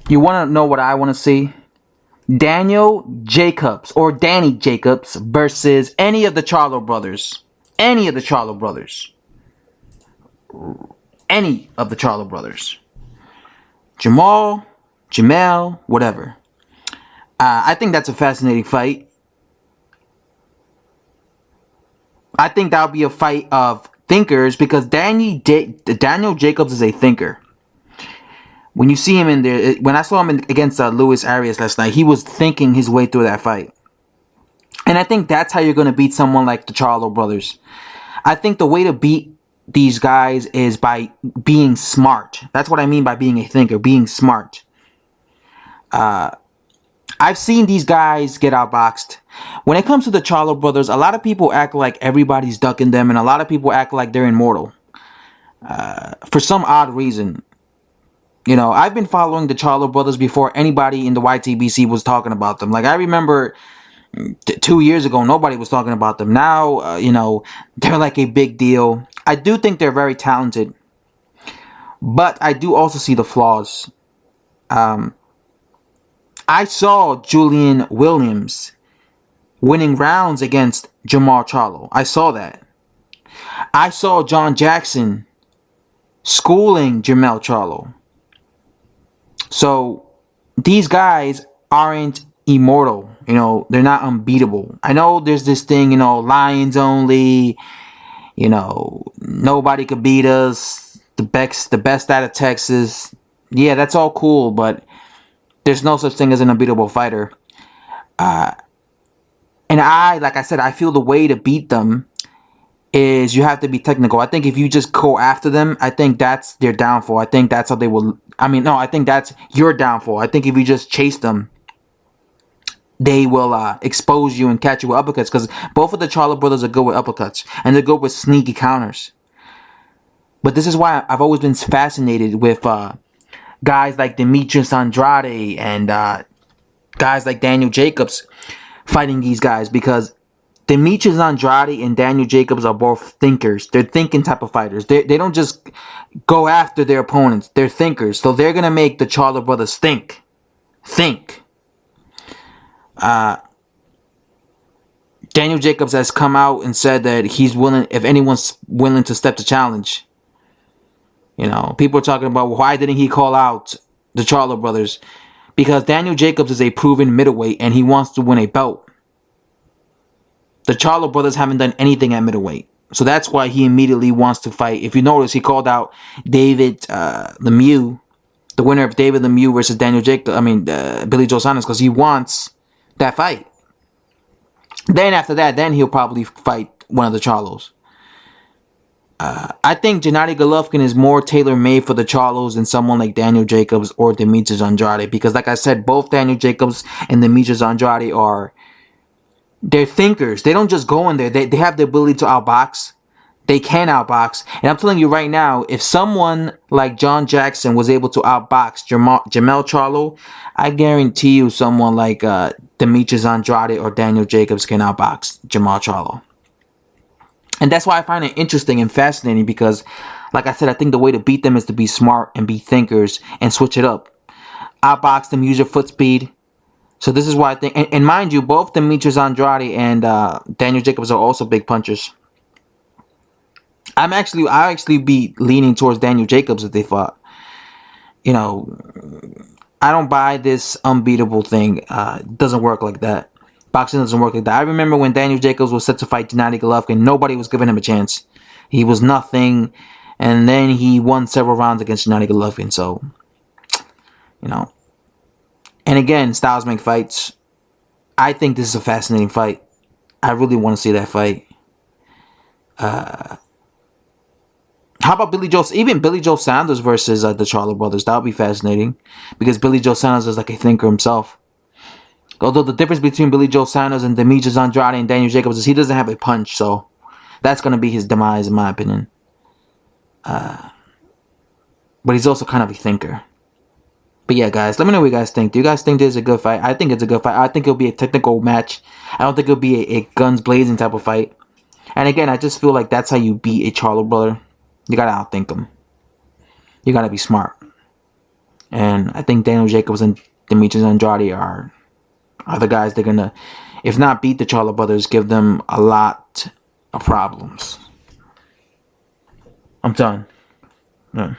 You want to know what I want to see? Daniel Jacobs or Danny Jacobs versus any of the Charlo brothers. Any of the Charlo brothers. Any of the Charlo brothers. Jermall, Jermall, whatever. I think that's a fascinating fight. I think that would be a fight of thinkers because Daniel Jacobs is a thinker. When you see him in there, when I saw him against Luis Arias last night, he was thinking his way through that fight. And I think that's how you're going to beat someone like the Charlo brothers. I think the way to beat these guys is by being smart. That's what I mean by being a thinker, being smart. I've seen these guys get outboxed. When it comes to the Charlo brothers, a lot of people act like everybody's ducking them, and a lot of people act like they're immortal. For some odd reason. You know, I've been following the Charlo brothers before anybody in the YTBC was talking about them. Like, I remember 2 years ago, nobody was talking about them. Now, you know, they're like a big deal. I do think they're very talented. But I do also see the flaws. I saw Julian Williams winning rounds against Jermall Charlo. I saw that. I saw John Jackson schooling Jermall Charlo. So these guys aren't immortal. You know, they're not unbeatable. I know there's this thing, you know, Lions only. You know, nobody could beat us. The best out of Texas. Yeah, that's all cool, but there's no such thing as an unbeatable fighter. And like I said, I feel the way to beat them is you have to be technical. I think if you just go after them, I think that's their downfall. I think that's how they will. I mean, no, I think that's your downfall. I think if you just chase them, they will expose you and catch you with uppercuts. Because both of the Charlo brothers are good with uppercuts. And they're good with sneaky counters. But this is why I've always been fascinated with guys like Demetrius Andrade and guys like Daniel Jacobs fighting these guys. Because Demetrius Andrade and Daniel Jacobs are both thinkers. They're thinking type of fighters. They don't just go after their opponents. They're thinkers. So they're going to make the Charlo brothers think. Daniel Jacobs has come out and said that he's willing, if anyone's willing to step to challenge. You know, people are talking about why didn't he call out the Charlo brothers? Because Daniel Jacobs is a proven middleweight and he wants to win a belt. The Charlo brothers haven't done anything at middleweight. So that's why he immediately wants to fight. If you notice, he called out David Lemieux, the winner of David Lemieux versus Daniel Jacobs, Billy Joe Saunders, because he wants that fight. Then after that, then he'll probably fight one of the Charlos. I think Gennady Golovkin is more tailor-made for the Charlos than someone like Daniel Jacobs or Demetrius Andrade. Because like I said, both Daniel Jacobs and Demetrius Andrade they're thinkers. They don't just go in there. They have the ability to outbox. They can outbox. And I'm telling you right now, if someone like John Jackson was able to outbox Jermall Charlo, I guarantee you someone like Demetrius Andrade or Daniel Jacobs can outbox Jermall Charlo. And that's why I find it interesting and fascinating because, like I said, I think the way to beat them is to be smart and be thinkers and switch it up. Outbox them, use your foot speed. So this is why I think, and mind you, both Demetrius Andrade and Daniel Jacobs are also big punchers. I'll actually be leaning towards Daniel Jacobs if they fought. You know, I don't buy this unbeatable thing. It doesn't work like that. Boxing doesn't work like that. I remember when Daniel Jacobs was set to fight Gennady Golovkin, nobody was giving him a chance. He was nothing, and then he won several rounds against Gennady Golovkin. So, you know. And again, styles make fights. I think this is a fascinating fight. I really want to see that fight. How about Billy Joe Saunders versus the Charlo brothers? That would be fascinating. Because Billy Joe Saunders is like a thinker himself. Although the difference between Billy Joe Saunders and Demetrius Andrade and Daniel Jacobs is he doesn't have a punch. So that's going to be his demise in my opinion. But he's also kind of a thinker. But yeah, guys, let me know what you guys think. Do you guys think this is a good fight? I think it's a good fight. I think it'll be a technical match. I don't think it'll be a guns blazing type of fight. And again, I just feel like that's how you beat a Charlo brother. You gotta outthink them. You gotta be smart. And I think Daniel Jacobs and Demetrius Andrade are the guys that are gonna, if not beat the Charlo brothers, give them a lot of problems. I'm done. Yeah.